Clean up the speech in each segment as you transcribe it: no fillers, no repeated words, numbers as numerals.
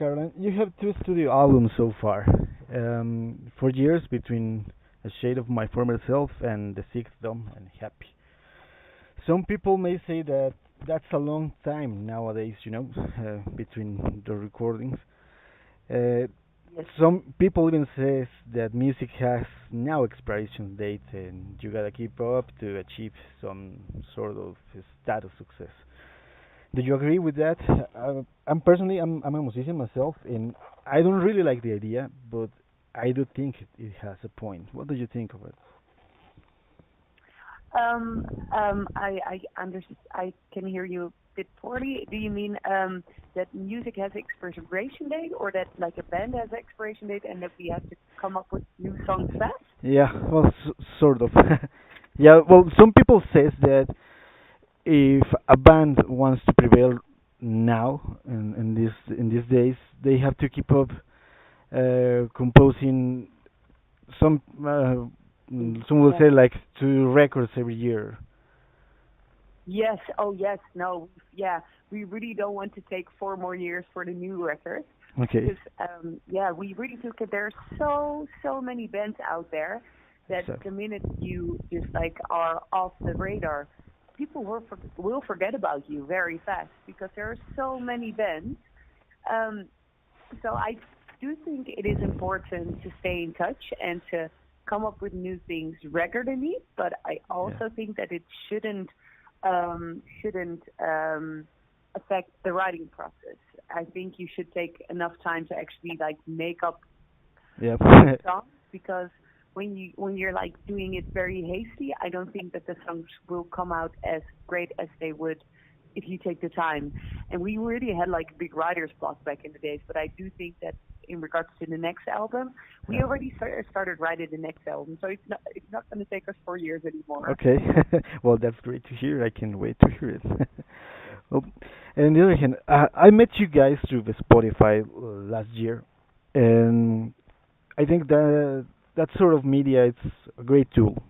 Caroline. You have two studio albums so far. 4 years between A Shade of My Former Self and The Sixth Dome and Happy. Some people may say that that's a long time nowadays, between the recordings. Uh, Yes. some people even says that music has now expiration date and you gotta keep up to achieve some sort of status success. Do you agree with that? I'm a musician myself, and I don't really like the idea, but I do think it has a point. What do you think of it? I can hear you a bit poorly. Do you mean that music has expiration date, or that like a band has expiration date, and that we have to come up with new songs fast? Yeah, well, sort of. Yeah, well, some people says that if a band wants to prevail now in these days, they have to keep up composing some. Some will Yeah. say like two records every year. Yes. Oh, yes. No. Yeah. We really don't want to take 4 more years for the new record Okay. because, yeah, we really took it. There's so many bands out there that So the minute you just like are off the radar, people will forget about you very fast because there are so many bands. Um, so I do think it is important to stay in touch and to come up with new things regularly, but I yeah, also think that it shouldn't affect the writing process. I think you should take enough time to actually like make up yeah, good songs because when you're like doing it very hasty, I don't think that the songs will come out as great as they would if you take the time. And we really had like a big writer's block back in the days, but I do think that in regards to the next album, we yeah. already started writing the next album, so it's not going to take us 4 years anymore. Okay. Well, that's great to hear. I can wait to hear it. Well, and on the other hand, I met you guys through the Spotify last year, and I think that that sort of media it's a great tool.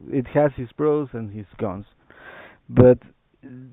It has its pros and its cons, but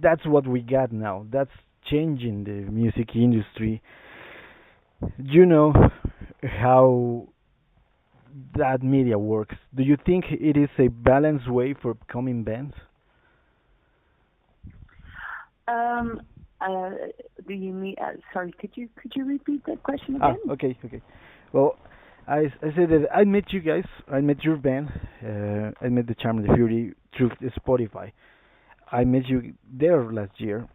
that's what we got now. That's changing the music industry. You know how that media works. Do you think it is a balanced way for upcoming bands? Um, uh, do you mean? Sorry, could you repeat that question Ah, again? okay, okay. Well, I said that I met you guys. I met your band. I met the Charm and the Fury through the Spotify. I met you there last year,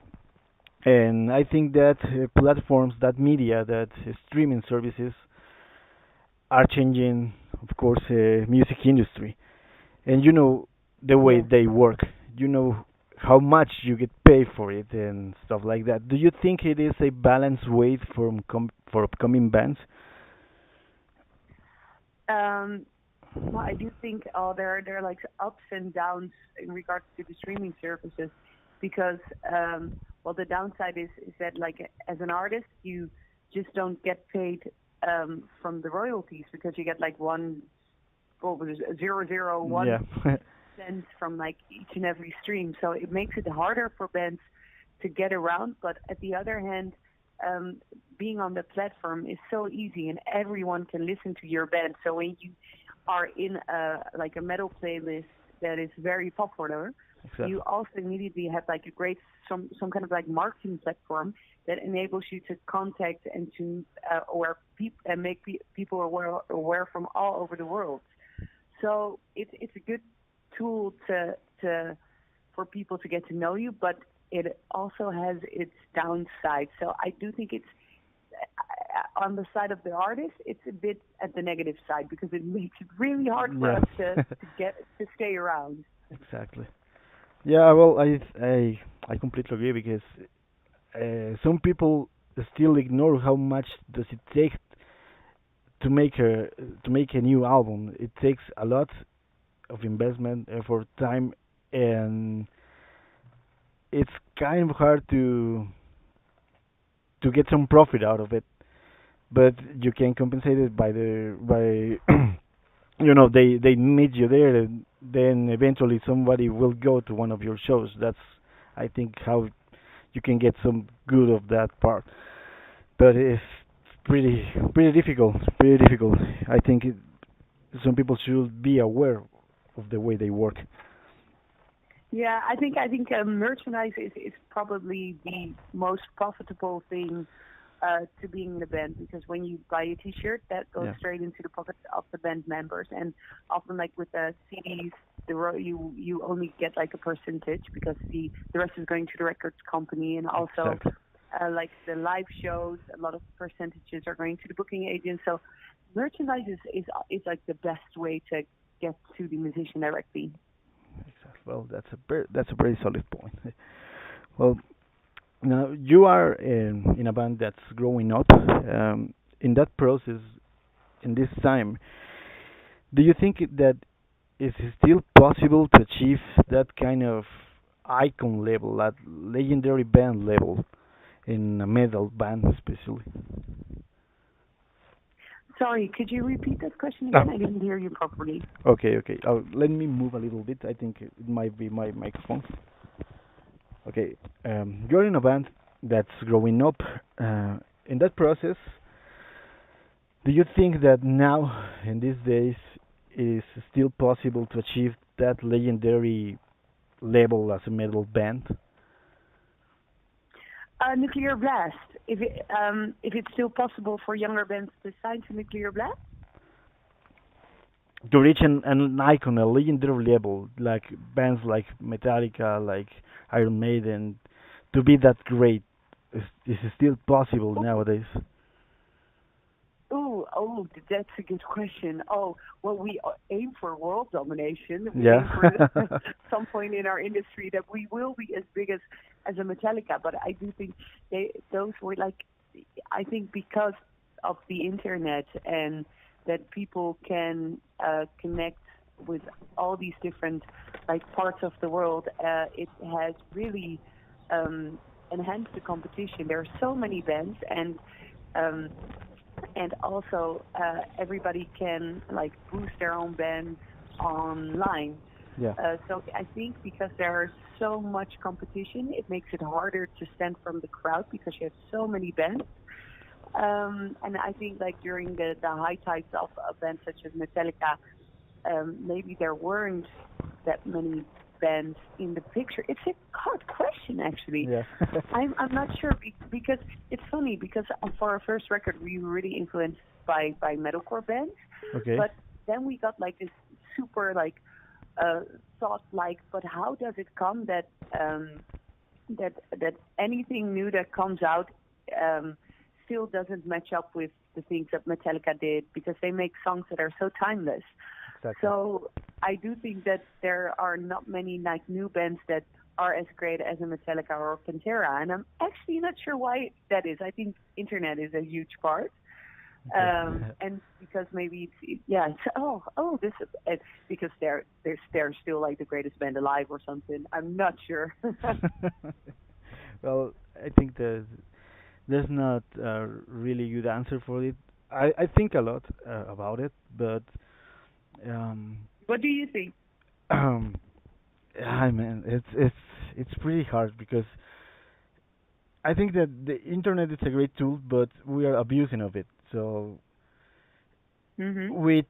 and I think that platforms, that media, that streaming services are changing, of course, music industry. And you know the way Yes. they work. You know how much you get paid for it and stuff like that. Do you think it is a balanced way for upcoming bands? Um, well, I do think there are like ups and downs in regards to the streaming services because well the downside is that like as an artist you just don't get paid from the royalties because you get like one what was it, 0.001 Yeah. cents from like each and every stream. So it makes it harder for bands to get around. But at the other hand, um, being on the platform is so easy, and everyone can listen to your band. So when you are in like a metal playlist that is very popular, you Exactly. also immediately have like a great some kind of like marketing platform that enables you to contact and to aware people and make people aware from all over the world. So it's a good tool to for people to get to know you, but it also has its downside. So I do think it's on the side of the artist, it's a bit at the negative side because it makes it really hard for Yeah. us to stay around. Exactly. Yeah. Well, I completely agree because some people still ignore how much does it take to make a new album. It takes a lot of investment, effort, time, and it's kind of hard to get some profit out of it. But you can compensate it by they meet you there, and then eventually somebody will go to one of your shows. That's I think how you can get some good of that part. But if pretty pretty difficult. Pretty difficult. I think some people should be aware of the way they work. Yeah, I think merchandise is probably the most profitable thing to being in the band, because when you buy a T-shirt, that goes Yeah, straight into the pocket of the band members, and often like with the CDs, you only get like a percentage because the rest is going to the records company, and also exactly. like the live shows, a lot of percentages are going to the booking agent. So merchandise is like the best way to get to the musician directly. Exactly. Well, that's a very solid point. Well, now you are in a band that's growing up. In that process, in this time, do you think that is it still possible to achieve that kind of icon level, that legendary band level in a metal band, especially? Sorry, could you repeat that question Ah, again? I didn't hear you properly. okay, okay. Let me move a little bit. I think it might be my microphone. Okay, you're in a band that's growing up. In that process, do you think that now, in these days, is still possible to achieve that legendary level as a metal band? Nuclear Blast. If it's still possible for younger bands to sign to Nuclear Blast. To reach an icon, a legendary level, like bands like Metallica, like Iron Maiden, to be that great, is it still possible nowadays? That's a good question. Oh, well, we aim for world domination. We Yeah. aim for some point in our industry that we will be as big as a Metallica. But I do think those were like, I think because of the internet and that people can connect with all these different like parts of the world, it has really enhanced the competition. There are so many bands, um, and also everybody can like boost their own bands online. Yeah. So I think because there's so much competition, it makes it harder to stand from the crowd because you have so many bands. And I think like during the high tides of bands such as Metallica, maybe there weren't that many bands in the picture. It's a hard question, actually. Yeah. I'm not sure because it's funny because for our first record we were really influenced by metalcore bands, Okay. but then we got like this super like thought like, but how does it come that that anything new that comes out still doesn't match up with the things that Metallica did, because they make songs that are so timeless. Exactly. So I do think that there are not many like new bands that are as great as a Metallica or Pantera, and I'm actually not sure why that is. I think internet is a huge part, Okay. and because maybe it's this is because they're still like the greatest band alive or something. I'm not sure. Well, I think there's not a really good answer for it. I think a lot about it, but um, What do you think? um, I mean, it's pretty hard because I think that the internet is a great tool, but we are abusing of it. So Mhm. we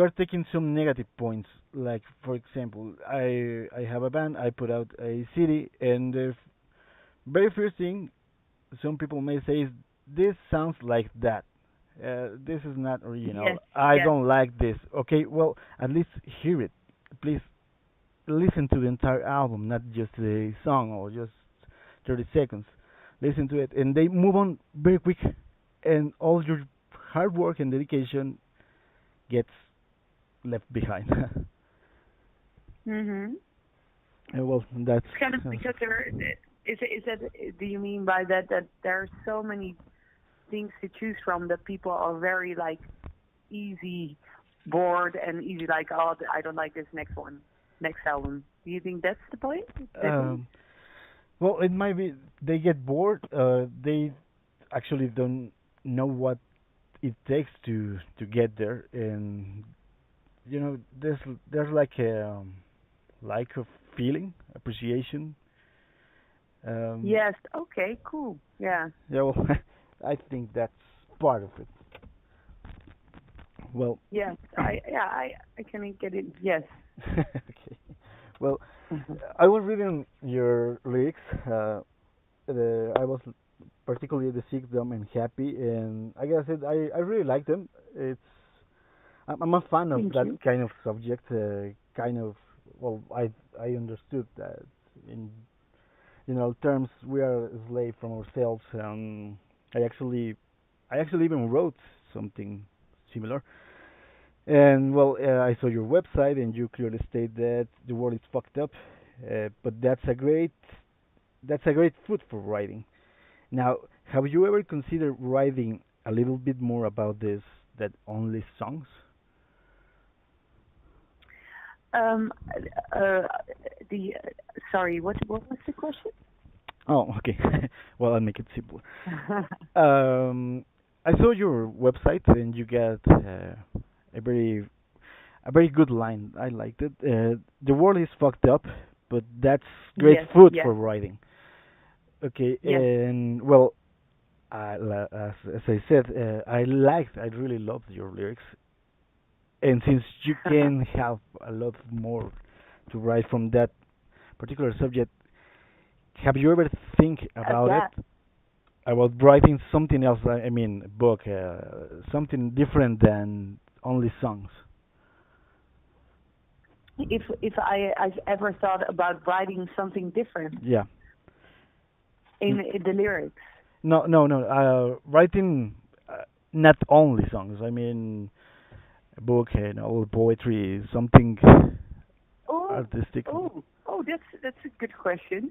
are taking some negative points. Like for example, I have a band. I put out a CD, and the very first thing some people may say is, "This sounds like that. This is not original. Yes. I Yes. don't like this." Okay, well, at least hear it. Please listen to the entire album, not just the song or just 30 seconds. Listen to it, and they move on very quick, and all your hard work and dedication gets left behind. Mhm. Well, that's It's kind of because is that do you mean by that there are so many things to choose from that people are very like easy bored and easy like, oh, I don't like this next album. Do you think that's the point? um, well, it might be they get bored. They actually don't know what it takes to get there, and there's like a feeling, appreciation. Um, Yes. Okay. Cool. Yeah. yeah, well, I think part of it. Well, Yes, I can get it. Yes. okay. Well, Mhm. I was reading your lyrics. I was particularly the sick, dumb, and happy, and I guess I really like them. It's I'm a fan of Thank that you. kind of subject. Kind of well, I understood that in terms we are a slave from ourselves. I actually I actually even wrote something similar. And well, I saw your website, and you clearly state that the world is fucked up. But that's a great food for writing. Now, have you ever considered writing a little bit more about this that only songs? Um, uh, the Sorry, what was the question? Oh, okay. Well, I'll make it simple. Um, I saw your website, and you got a very a very good line. I liked it. The world is fucked up, but that's great Yes, food yes, for writing. Okay, yes. and well, as I said, I really loved your lyrics, and since you can have a lot more to write from that particular subject, have you ever think about it Yeah. about writing something else? I mean, book, something different than only songs. If I've ever thought about writing something different Yeah. in the lyrics. No, no, no. Writing not only songs. I mean, a book, all poetry, something Oh, artistic. that's a good question.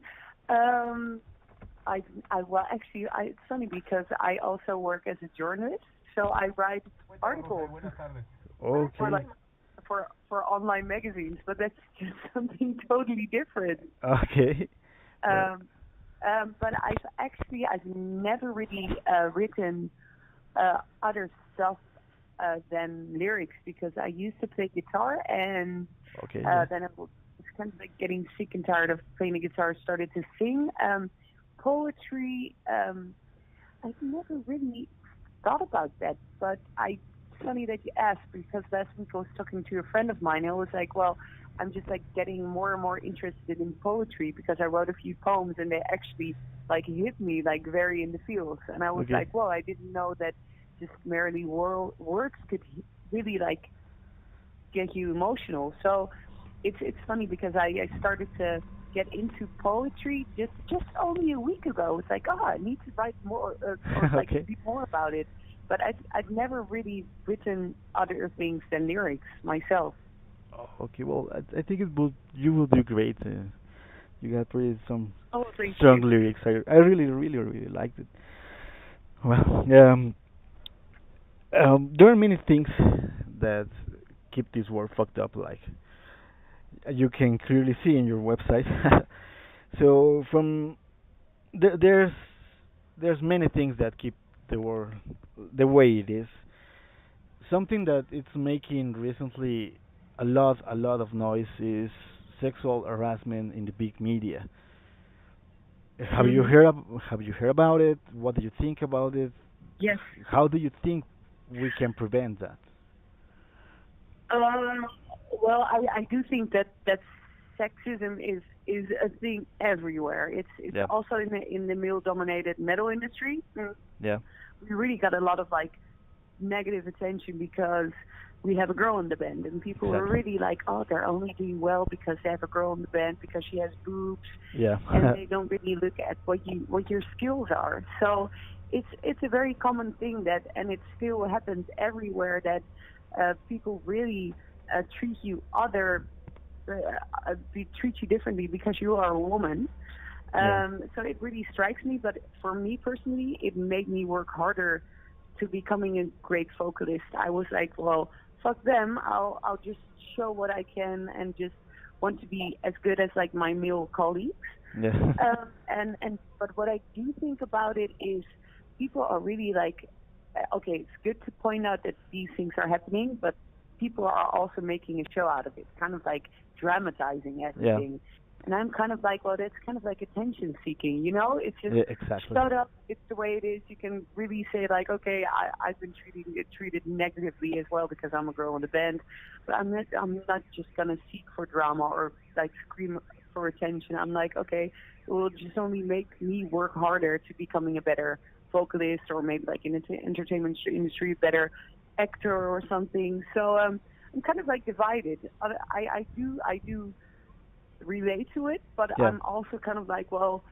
Um, I well actually it's funny because I also work as a journalist, so I write articles for Okay. like for online magazines, but that's just something totally different. Okay. Well, Um, but I've never really written other stuff than lyrics because I used to play guitar and okay. Yeah. then I was kind of like getting sick and tired of playing the guitar, started to sing. Poetry, I've never really thought about that, but it's funny that you asked because last week I was talking to a friend of mine. I was like, well, I'm just like getting more and more interested in poetry because I wrote a few poems and they actually like hit me like very in the feels. And I was Okay. like, well, I didn't know that just merely words could really like get you emotional. So it's funny because I started to get into poetry just only a week ago. It's like, oh, I need to write more or like Okay. speak more about it. But I've never really written other things than lyrics myself. Oh, okay. Well, I think you will do great. You got pretty some Oh, thank strong you. lyrics. I really, really, really liked it. Well, there are many things that keep this world fucked up, like you can clearly see in your website. So from there's many things that keep the world the way it is. Something that it's making recently a lot of noise is sexual harassment in the big media. Hmm. Have you heard about it? What do you think about it? Yes. How do you think we can prevent that? Um, well, I do think that sexism is a thing everywhere. It's Yeah, also in the male dominated metal industry. yeah, We really got a lot of like negative attention because we have a girl in the band, and people are exactly. really like, oh, they're only doing well because they have a girl in the band because she has boobs, Yeah, and they don't really look at what your skills are. So it's a very common thing that, and it still happens everywhere that people really treat you uh, treat you differently because you are a woman. yeah. So it really strikes me, but for me personally, it made me work harder to becoming a great vocalist. I was like, well, fuck them. I'll just show what I can and just want to be as good as like my male colleagues. Yeah. But what I do think about it is people are really like, okay, it's good to point out that these things are happening, but people are also making a show out of it, kind of like dramatizing Yeah. everything. And I'm kind of like, well, that's kind of like attention seeking, you know? It's just Yeah, exactly. shut up. It's the way it is. You can really say like, okay, I've been treated negatively as well because I'm a girl in the band, but I'm not just gonna seek for drama or like scream for attention. I'm like, okay, it will just only make me work harder to becoming a better vocalist or maybe like in the entertainment industry, better actor or something. So I'm kind of like divided. I do relate to it, but Yeah, I'm also kind of like, well,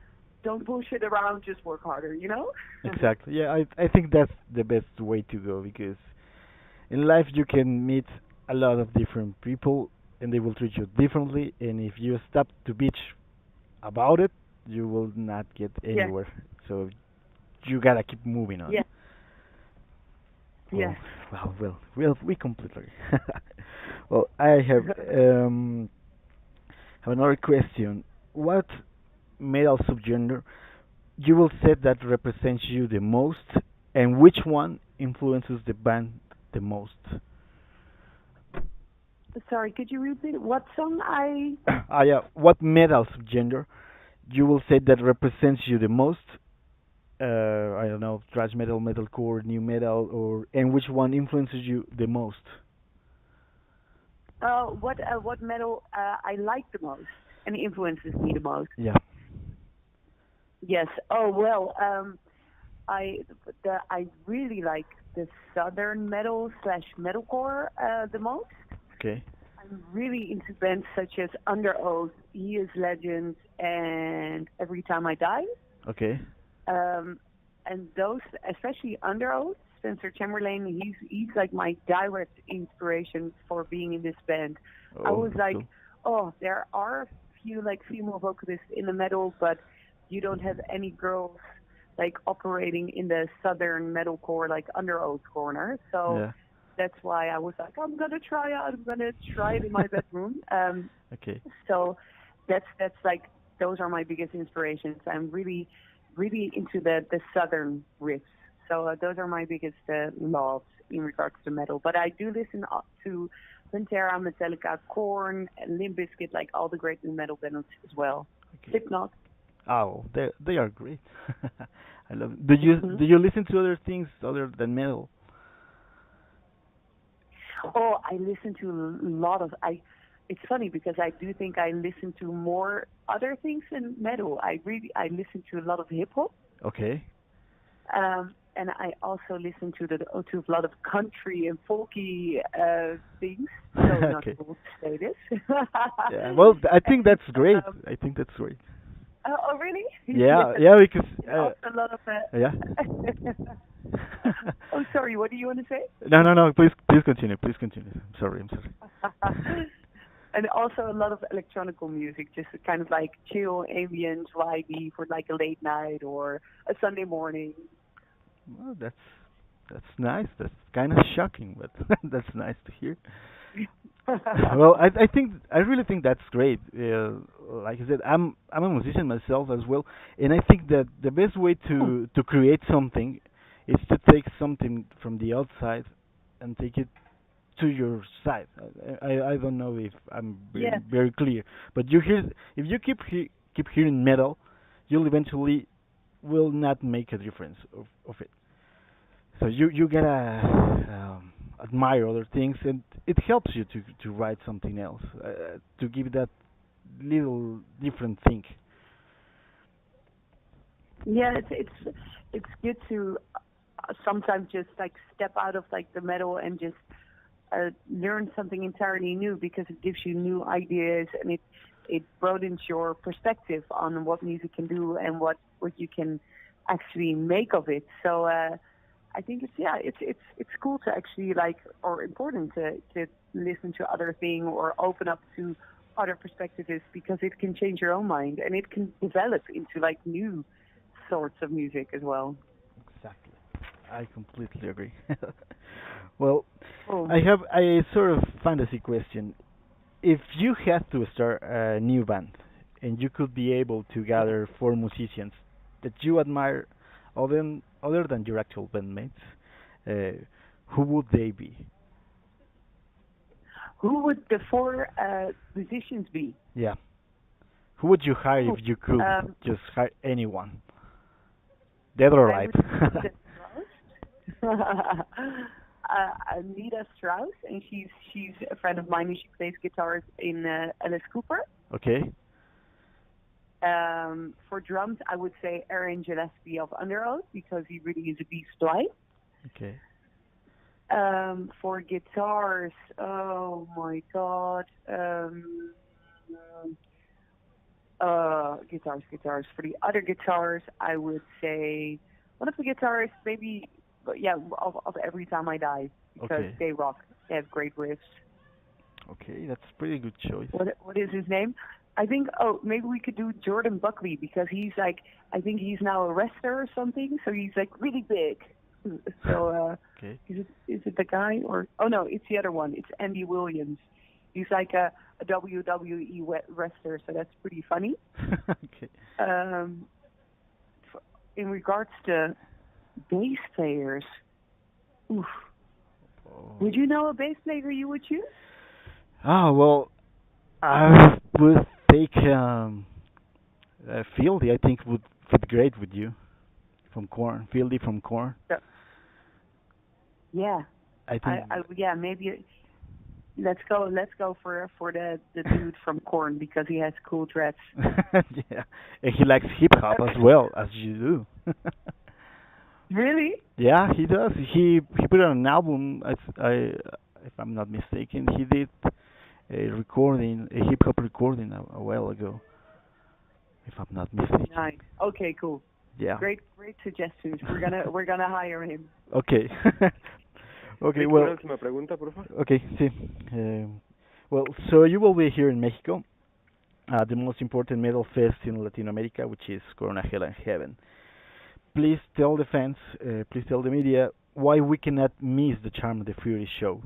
don't bullshit around, just work harder, you know? exactly. Yeah, I think that's the best way to go because in life you can meet a lot of different people and they will treat you differently, and if you stop to bitch about it, you will not get Yeah, anywhere. So you gotta keep moving on. yeah, Well, yes. we completely. Well, I have another question. What metal subgenre you will say that represents you the most, and which one influences the band the most? Sorry, could you repeat what song I? Yeah, what metal subgenre you will say that represents you the most? I don't know, thrash metal, metalcore, new metal, or and which one influences you the most? What metal I like the most and influences me the most? Yeah. Yes. Oh well, I I really like the southern metal slash metalcore the most. Okay. I'm really into bands such as Under Oath, He Is Legend, and Every Time I Die. Okay. Um, and those, especially Under Oath, Spencer Chamberlain, he's like my direct inspiration for being in this band. I Oh, was that's like, cool. oh, there are a few like female vocalists in the metal, but you don't have any girls like operating in the southern metalcore like Under Oath corner. So Yeah. that's why I was like, I'm gonna try out. I'm gonna try it in my bedroom. Okay. So that's like those are my biggest inspirations. I'm really into the southern riffs. So those are my biggest loves in regards to metal. But I do listen up to Pantera, Metallica, Korn, and Limp Bizkit, like all the great new metal bands as well. Okay. Slipknot. Oh, they are great. I love. Do you listen to other things other than metal? Oh, I listen to a lot of I. It's funny because I do think I listen to more other things than metal. I listen to a lot of hip hop, Okay. and I also listen to a lot of country and folky things. So not Okay. cool to say this. Yeah. Well, I think and that's great. I think that's great. oh, really? Yeah. Yes. Yeah. Because. And also a lot of. Yeah. Oh, sorry. What do you want to say? No, no, no. Please continue. Please continue. I'm sorry. I'm sorry. And also a lot of electronical music, just kind of like chill, ambient, vibey for like a late night or a Sunday morning. Well, that's nice. That's kind of shocking, but that's nice to hear. Well, I really think that's great. Like I said, I'm a musician myself as well, and I think that the best way Oh, to create something is to take something from the outside and take it to your side. I don't know if I'm yeah, very clear, but you hear if you keep hearing metal, you'll eventually will not make a difference of it. So you gotta admire other things, and it helps you to write something else, to give that little different thing. yeah. It's good to sometimes just like step out of like the metal and just learn something entirely new because it gives you new ideas and it broadens your perspective on what music can do and what you can actually make of it. So I think it's cool to actually like or important to listen to other things or open up to other perspectives because it can change your own mind and it can develop into like new sorts of music as well. Exactly. I completely agree. Well, Oh, I have a sort of fantasy question. If you had to start a new band and you could be able to yeah. gather four musicians that you admire other than your actual bandmates, uh, who would they be? Who would the four musicians be? Yeah. Who would you hire if Ooh, you could um, just hire anyone, dead or I alive? would say Strauss. Anita Strauss, and she's a friend of mine, and she plays guitar in Alice Cooper. Okay. For drums, I would say Aaron Gillespie of Under Oath because he really is a beast live. Okay. For guitars, oh my god. Guitars. For the other guitars, I would say one of the guitarists, maybe, but yeah, of Every Time I Die because Okay. they rock. They have great riffs. Okay, that's a pretty good choice. What is his name? I think. Oh, maybe we could do Jordan Buckley because he's like. I think he's now a wrestler or something. So he's like really big. So Okay. is it the guy or? Oh no, it's the other one. It's Andy Williams. He's like a WWE wrestler, so that's pretty funny. Okay. Um, in regards to bass players, oof, Oh. would you know a bass player you would choose? Ah, well, I would take Fieldy. I think would fit great with you from Corn. Fieldy from Corn. So, yeah, I think. yeah, maybe let's go for the dude from Korn because he has cool dreads. Yeah, and he likes hip hop as well as you do. Really? Yeah, he does. He put on an album. If I'm not mistaken, he did a hip hop recording a while ago. If I'm not mistaken. Nice. Okay, cool. Yeah. Great suggestions. We're gonna hire him. Okay. Okay. Una Well. última pregunta, por favor. Okay. Sí. Well, so you will be here in Mexico, the most important metal fest in Latin America, which is Corona Hell and Heaven. Please tell the fans, please tell the media why we cannot miss the Charm of the Fury show.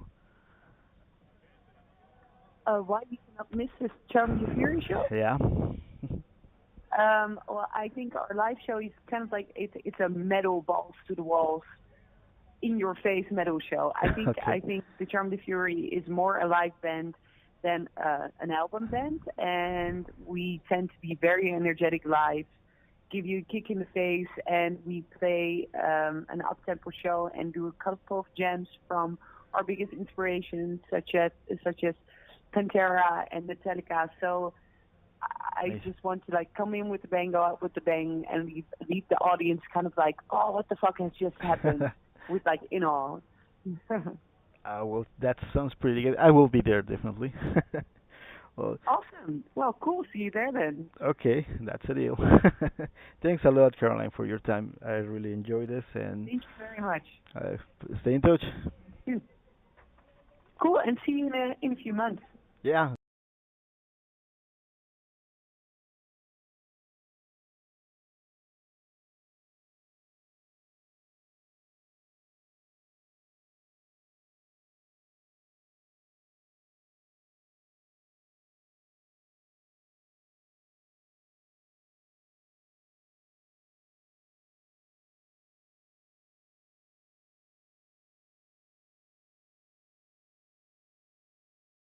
Why we cannot miss this Charm of the Fury show? Yeah. Well, I think our live show is kind of like it's a metal balls to the walls, in your face metal show. Okay. I think the Charm of the Fury is more a live band than an album band, and we tend to be very energetic live, give you a kick in the face, and we play an up-tempo show and do a couple of jams from our biggest inspirations, such as Pantera and Metallica. So I Nice. just want to like come in with the bang, go out with the bang, and leave the audience kind of like, oh, what the fuck has just happened, with like in awe. Well, that sounds pretty good. I will be there definitely. Well, Awesome. Well, cool. See you there then. okay, that's a deal. Thanks a lot, Caroline, for your time. I really enjoyed this, and Thank you very much. stay in touch. Cool, and see you in a few months. Yeah.